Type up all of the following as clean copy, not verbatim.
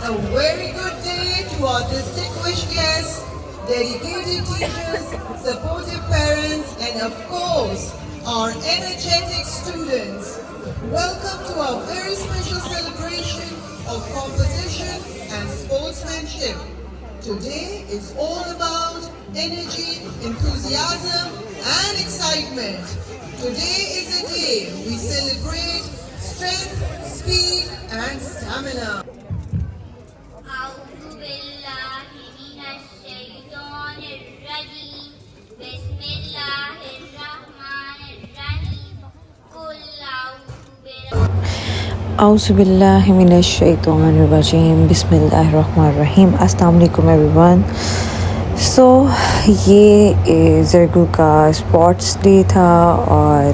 A very good day to our distinguished guests, dedicated teachers, supportive parents, and of course, our energetic students. Welcome to our very special celebration of competition and sportsmanship. Today is all about energy, enthusiasm, and excitement. Today is a day we celebrate strength, speed, and stamina. أعوذ بالله من الشيطان الرجيم بسم الله الرحمن الرحيم قل आउज़ुबिल्लाहिमिनश्शैतानिर्रजीम बिस्मिल्लाहिर्रहमानिर्रहीम अस्सलाम वालेकुम everyone. सो ये ज़रगू का sports day था और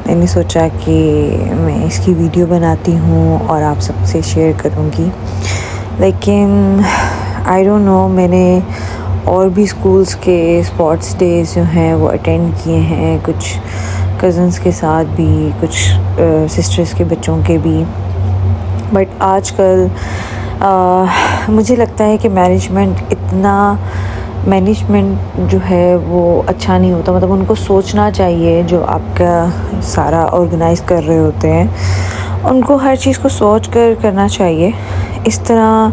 मैंने सोचा कि मैं इसकी वीडियो बनाती हूँ और आप सबसे शेयर करूँगी। लेकिन आई डोंट नो, मैंने और भी स्कूल्स के स्पोर्ट्स डेज़ जो हैं वो अटेंड किए हैं, कुछ कज़न्स के साथ भी, कुछ सिस्टर्स के बच्चों के भी। बट आजकल मुझे लगता है कि मैनेजमेंट जो है वो अच्छा नहीं होता। मतलब उनको सोचना चाहिए, जो आपका सारा ऑर्गेनाइज़ कर रहे होते हैं उनको हर चीज़ को सोच कर करना चाहिए, इस तरह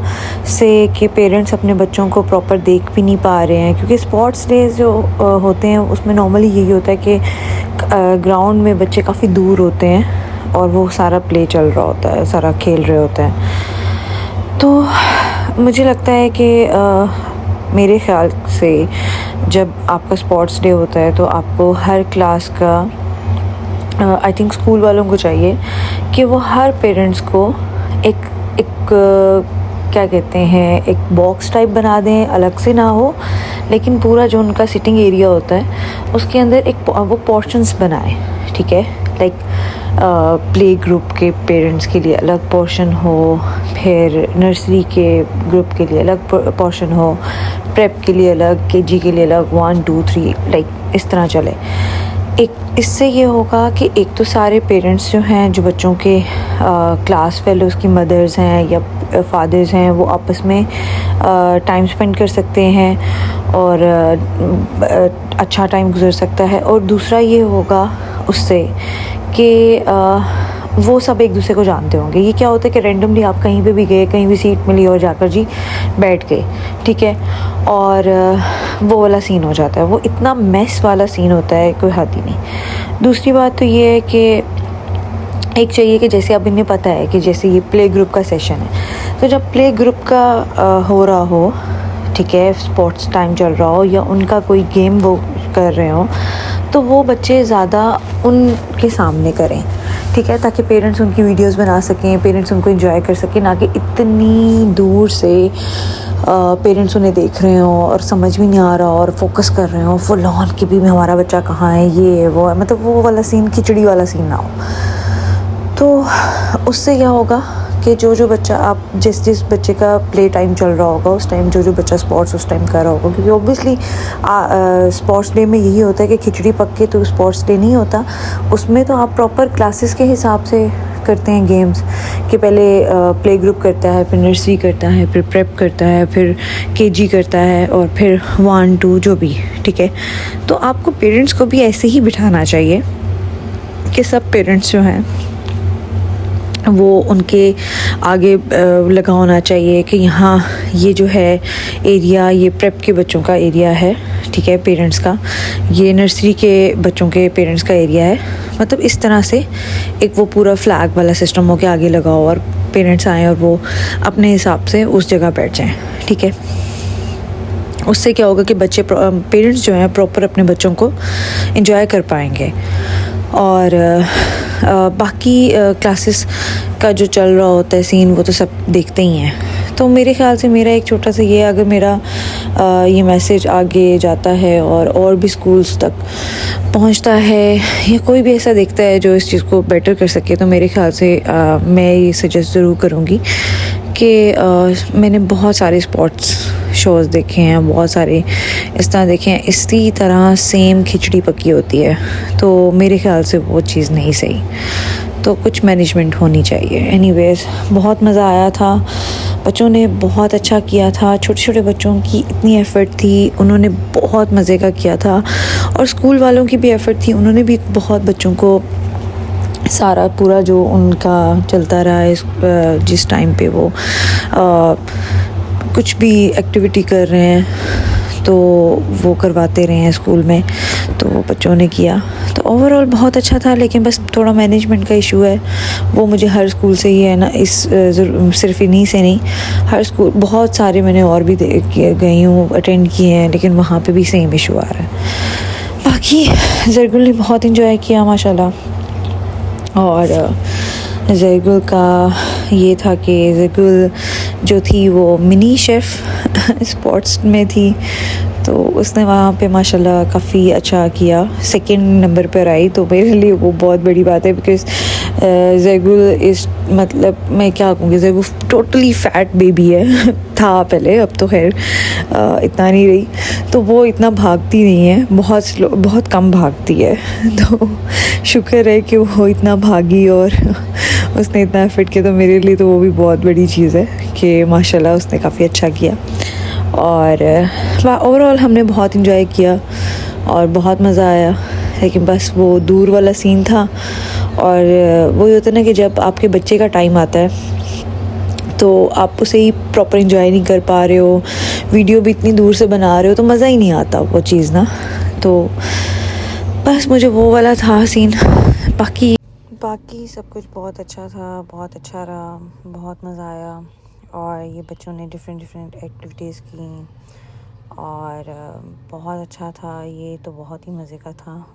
से कि पेरेंट्स अपने बच्चों को प्रॉपर देख भी नहीं पा रहे हैं। क्योंकि स्पोर्ट्स डेज जो होते हैं उसमें नॉर्मली यही होता है कि ग्राउंड में बच्चे काफ़ी दूर होते हैं और वो सारा प्ले चल रहा होता है, सारा खेल रहे होते हैं। तो मुझे लगता है कि मेरे ख़्याल से जब आपका स्पोर्ट्स डे होता है तो आपको हर क्लास का आई थिंक स्कूल वालों को चाहिए कि वो हर पेरेंट्स को एक क्या कहते हैं, एक बॉक्स टाइप बना दें, अलग से ना हो लेकिन पूरा जो उनका सिटिंग एरिया होता है उसके अंदर एक वो पोर्शंस बनाए, ठीक है। लाइक प्ले ग्रुप के पेरेंट्स के लिए अलग पोर्शन हो, फिर नर्सरी के ग्रुप के लिए अलग पोर्शन हो, प्रेप के लिए अलग, केजी के लिए अलग, 1 2 3 लाइक इस तरह चले। एक इससे ये होगा कि एक तो सारे पेरेंट्स जो हैं, जो बच्चों के क्लास फेलोज़ की मदर्स हैं या फादर्स हैं, वो आपस में टाइम स्पेंड कर सकते हैं और अच्छा टाइम गुजर सकता है। और दूसरा ये होगा उससे कि वो सब एक दूसरे को जानते होंगे। ये क्या होता है कि रैंडमली आप कहीं पे भी गए, कहीं भी सीट मिली और जाकर जी बैठ गए, ठीक है, और वो वाला सीन हो जाता है। वो इतना मेस वाला सीन होता है, कोई हद ही नहीं। दूसरी बात तो ये है कि एक चाहिए कि जैसे अब इन्हें पता है कि जैसे ये प्ले ग्रुप का सेशन है, तो जब प्ले ग्रुप का हो रहा हो, ठीक है, स्पोर्ट्स टाइम चल रहा हो या उनका कोई गेम वो कर रहे हो, तो वो बच्चे ज़्यादा उनके सामने करें, ठीक है, ताकि पेरेंट्स उनकी वीडियोस बना सकें, पेरेंट्स उनको एंजॉय कर सकें, ना कि इतनी दूर से पेरेंट्स उन्हें देख रहे हों और समझ भी नहीं आ रहा और फोकस कर रहे हों फुल ऑन कि भी हमारा बच्चा कहाँ है, ये है वो है। मतलब वो वाला सीन, खिचड़ी वाला सीन ना हो। तो उससे क्या होगा कि जो बच्चा आप जिस बच्चे का प्ले टाइम चल रहा होगा उस टाइम जो बच्चा स्पोर्ट्स उस टाइम कर रहा होगा, क्योंकि ऑब्वियसली स्पोर्ट्स डे में यही होता है कि खिचड़ी पक के तो स्पोर्ट्स डे नहीं होता। उसमें तो आप प्रॉपर क्लासेस के हिसाब से करते हैं गेम्स, कि पहले प्ले ग्रुप करता है, फिर नर्सरी करता है, फिर प्रेप करता है, फिर केजी करता है और फिर 1 2 जो भी, ठीक है। तो आपको पेरेंट्स को भी ऐसे ही बिठाना चाहिए कि सब पेरेंट्स जो हैं वो उनके आगे लगा होना चाहिए कि यहाँ ये जो है एरिया, ये प्रेप के बच्चों का एरिया है, ठीक है, पेरेंट्स का, ये नर्सरी के बच्चों के पेरेंट्स का एरिया है। मतलब इस तरह से एक वो पूरा फ्लैग वाला सिस्टम हो के आगे लगा हो और पेरेंट्स आएँ और वो अपने हिसाब से उस जगह बैठ जाएँ, ठीक है। उससे क्या होगा कि बच्चे, पेरेंट्स जो हैं प्रॉपर अपने बच्चों को एंजॉय कर पाएंगे। और बाकी क्लासेस का जो चल रहा होता है सीन, वो तो सब देखते ही हैं। तो मेरे ख़्याल से मेरा एक छोटा सा ये, अगर मेरा ये मैसेज आगे जाता है और भी स्कूल्स तक पहुंचता है या कोई भी ऐसा देखता है जो इस चीज़ को बेटर कर सके, तो मेरे ख़्याल से मैं ये सजेस्ट ज़रूर करूँगी कि मैंने बहुत सारे स्पोर्ट्स शोज़ देखे हैं, बहुत सारे इस तरह देखे हैं, इसी तरह सेम खिचड़ी पकी होती है, तो मेरे ख़्याल से वो चीज़ नहीं सही। तो कुछ मैनेजमेंट होनी चाहिए। एनीवेज़ बहुत मज़ा आया था, बच्चों ने बहुत अच्छा किया था, छोटे छोटे बच्चों की इतनी एफ़र्ट थी, उन्होंने बहुत मज़े का किया था। और स्कूल वालों की भी एफ़र्ट थी, उन्होंने भी बहुत बच्चों को सारा पूरा जो उनका चलता रहा है जिस टाइम पे वो कुछ भी एक्टिविटी कर रहे हैं तो वो करवाते रहे हैं स्कूल में, तो बच्चों ने किया। तो ओवरऑल बहुत अच्छा था, लेकिन बस थोड़ा मैनेजमेंट का इशू है, वो मुझे हर स्कूल से ही है ना, सिर्फ इन्हीं से नहीं, हर स्कूल बहुत सारे मैंने और भी गई हूँ, अटेंड किए हैं, लेकिन वहाँ पे भी सेम इशू आ रहा है। बाकी ज़रगुल ने बहुत इंजॉय किया माशाल्लाह। और ज़रगुल का ये था कि ज़रगुल जो थी वो मिनी शेफ़ स्पोर्ट्स में थी, तो उसने वहाँ पे माशाल्लाह काफ़ी अच्छा किया, सेकंड नंबर पर आई, तो मेरे लिए वो बहुत बड़ी बात है। बिकॉज़ ज़रगुल इस मतलब मैं क्या कहूँगी, ज़रगुल टोटली फ़ैट बेबी है था पहले, अब तो खैर इतना नहीं रही, तो वो इतना भागती नहीं है, बहुत कम भागती है। तो शुक्र है कि वो इतना भागी और उसने इतना एफर्ट किया, तो मेरे लिए तो वो भी बहुत बड़ी चीज़ है कि माशाल्लाह उसने काफ़ी अच्छा किया। और ओवरऑल हमने बहुत इंजॉय किया और बहुत मज़ा आया, लेकिन बस वो दूर वाला सीन था। और वही होता है ना कि जब आपके बच्चे का टाइम आता है तो आप उसे ही प्रॉपर इंजॉय नहीं कर पा रहे हो, वीडियो भी इतनी दूर से बना रहे हो, तो मज़ा ही नहीं आता वो चीज़ ना। तो बस मुझे वो वाला था सीन। बाकी सब कुछ बहुत अच्छा था, बहुत अच्छा रहा, बहुत मज़ा आया। और ये बच्चों ने डिफरेंट एक्टिविटीज़ की और बहुत अच्छा था, ये तो बहुत ही मज़े का था।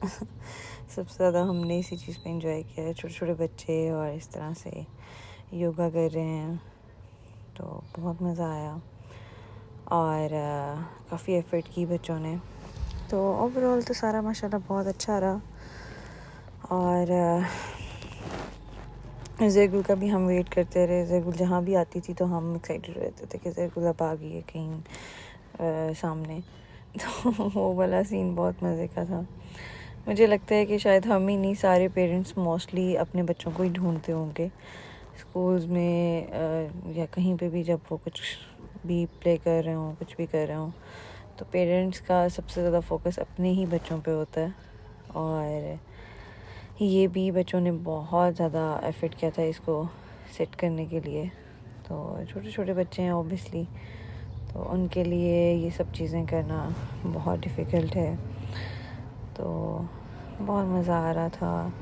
सबसे ज़्यादा हमने इसी चीज़ पे एंजॉय किया है, छोटे छोटे बच्चे और इस तरह से योगा कर रहे हैं, तो बहुत मज़ा आया। और काफ़ी एफ़र्ट की बच्चों ने, तो ओवरऑल तो सारा माशाल्लाह बहुत अच्छा रहा। और ज़रगुल का भी हम वेट करते रहे, ज़रगुल जहाँ भी आती थी तो हम एक्साइटेड रहते थे कि ज़रगुल अब आ गई है कहीं सामने। तो वो वाला सीन बहुत मज़े का था। मुझे लगता है कि शायद हम ही नहीं, सारे पेरेंट्स मोस्टली अपने बच्चों को ही ढूंढते होंगे स्कूल्स में या कहीं पे भी, जब वो कुछ भी प्ले कर रहे हों, कुछ भी कर रहे हों, तो पेरेंट्स का सबसे ज़्यादा फोकस अपने ही बच्चों पे होता है। और ये भी बच्चों ने बहुत ज़्यादा एफ़र्ट किया था इसको सेट करने के लिए। तो छोटे छोटे बच्चे हैं ऑब्वियसली, तो उनके लिए ये सब चीज़ें करना बहुत डिफ़िकल्ट है। तो बहुत मज़ा आ रहा था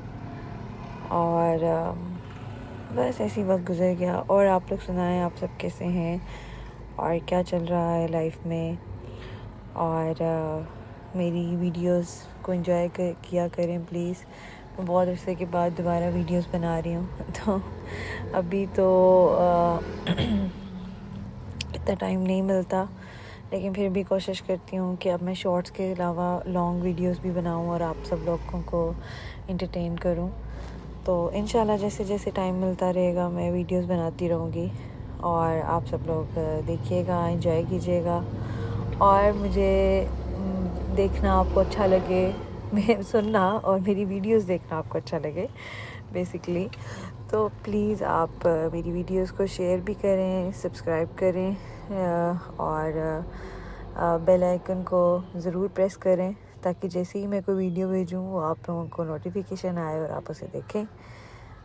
और बस ऐसी वक्त गुजर गया। और आप लोग सुनाएं, आप सब कैसे हैं और क्या चल रहा है लाइफ में। और मेरी वीडियोस को एंजॉय किया करें प्लीज़। मैं बहुत अरसे के बाद दोबारा वीडियोस बना रही हूँ, तो अभी तो इतना टाइम नहीं मिलता, लेकिन फिर भी कोशिश करती हूँ कि अब मैं शॉर्ट्स के अलावा लॉन्ग वीडियोस भी बनाऊँ और आप सब लोगों को एंटरटेन करूँ। तो इंशाल्लाह जैसे जैसे टाइम मिलता रहेगा मैं वीडियोस बनाती रहूँगी और आप सब लोग देखिएगा, एंजॉय कीजिएगा। और मुझे देखना आपको अच्छा लगे, मैं सुनना और मेरी वीडियोस देखना आपको अच्छा लगे बेसिकली, तो प्लीज़ आप मेरी वीडियोस को शेयर भी करें, सब्सक्राइब करें और बेल आइकन को ज़रूर प्रेस करें, ताकि जैसे ही मैं कोई वीडियो भेजूँ वो आप लोगों को नोटिफिकेशन आए और आप उसे देखें।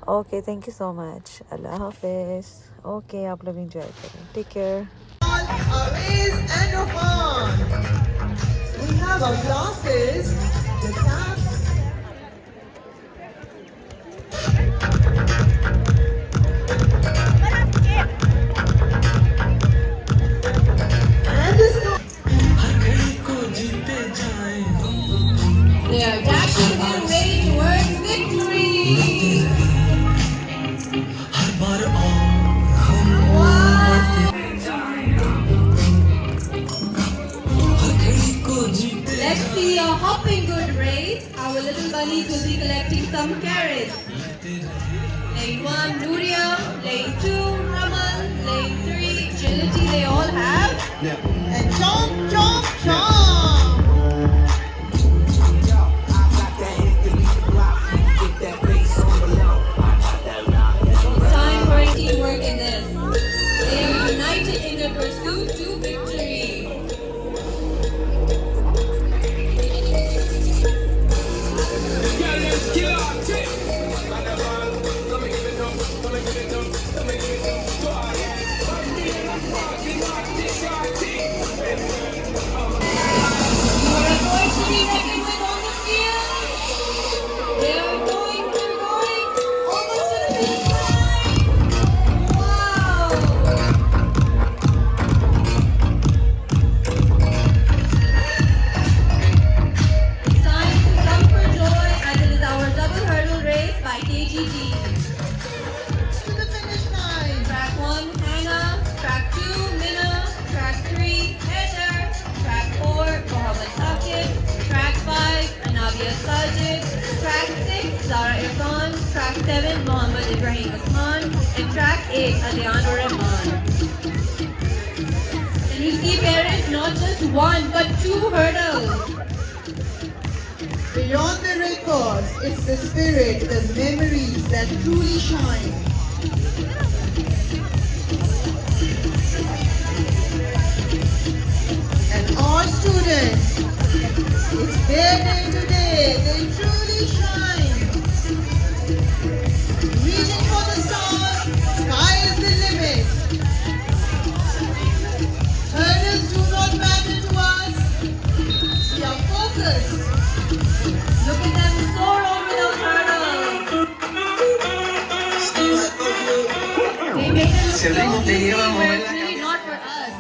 Okay, thank you so much, अल्लाह हाफ़िज़। ओके, आप लोग एंजॉय करें, take care. We have our glasses, the caps. And the they are dashing their way towards victory. Let's see a hopping good race. Our little bunnies will be collecting some carrots. Lane 1, Nuria. Lane 2, Raman. Lane 3, Agility. They all have. And chomp, chomp, chomp. It's time for teamwork in this. 7, Mohammad Ibrahim Osman. And track 8, Aliano Rahman. And you see parents, not just one, but 2 hurdles. Beyond the records, it's the spirit, the memories that truly shine. And our students, it's their day today, they truly shine. Reaching for the stars, sky is the limit. Hurdles do not matter to us, we are focused. Look at them soar over those hurdles. They made them look so easy, but it's really not for us.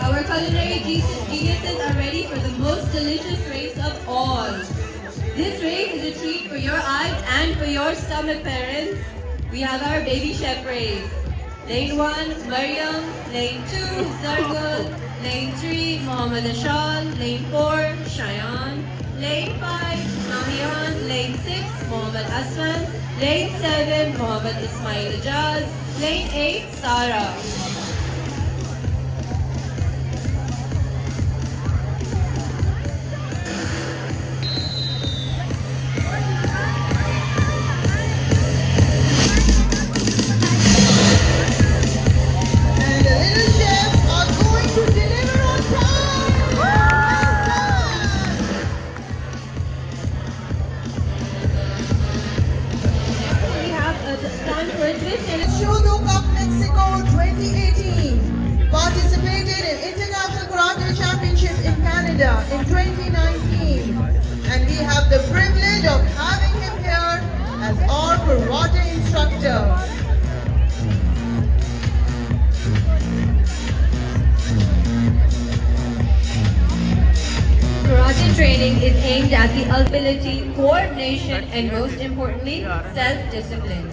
Our culinary geniuses are ready for the most delicious race of all. This race is a treat for your eyes and for your stomach, parents. We have our baby chef race. Lane 1, Maryam. Lane 2, Zargul. Lane 3, Mohammad Ashal. Lane 4, Shayan. Lane 5, Nahian. Lane 6, Mohammad Asman. Lane 7, Mohammad Ismail Ajaz. Lane 8, Sara. And the little chefs are going to deliver on time! We have time for a twist and Judo Cup Mexico 2018 participated in International Karate Championship in Canada in 2019. And we have the privilege of having him here as our karate instructor. Karate training is aimed at the ability, coordination, and most importantly, self-discipline.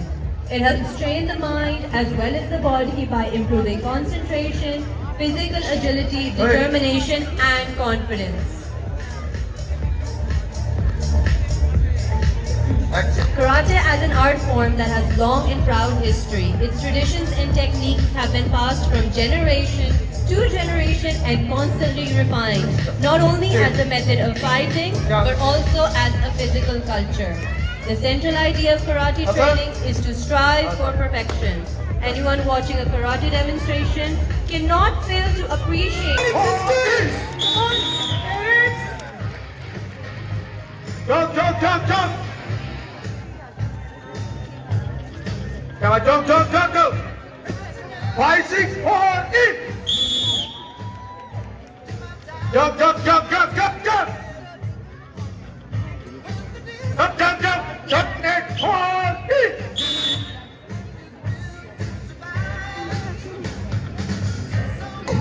It helps train the mind as well as the body by improving concentration, physical agility, determination, and confidence. Karate as an art form that has long and proud history. Its traditions and techniques have been passed from generation to generation and constantly refined, not only as a method of fighting, but also as a physical culture. The central idea of karate training is to strive for perfection. Anyone watching a karate demonstration cannot fail to appreciate Jump, jump, jump, jump! Come on, jump, jump, jump, jump! 5, 6, 4, in! Jump, jump, jump, jump, jump, jump! Jump, jump, jump! Jump, next, 4, in!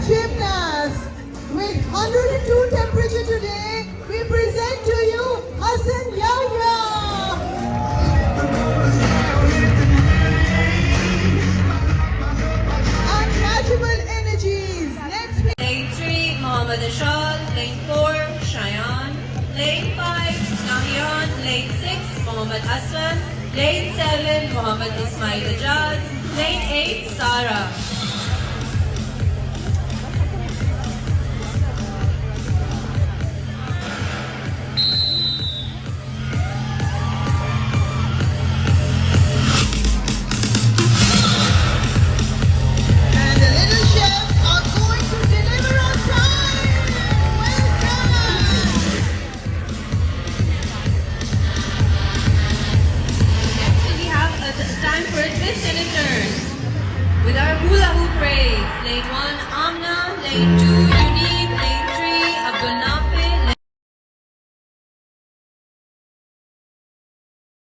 Gymnasts, with 102 temperature today, we present to you Hassan Yahya. Untouchable energies. Let's be Lane 3, Mohammad Ashal. Lane 4, Shayan. Lane 5, Nahian. Lane 6, Mohammad Aslan. Lane 7, Mohammad Ismail Ajaz. Lane 8, Sara.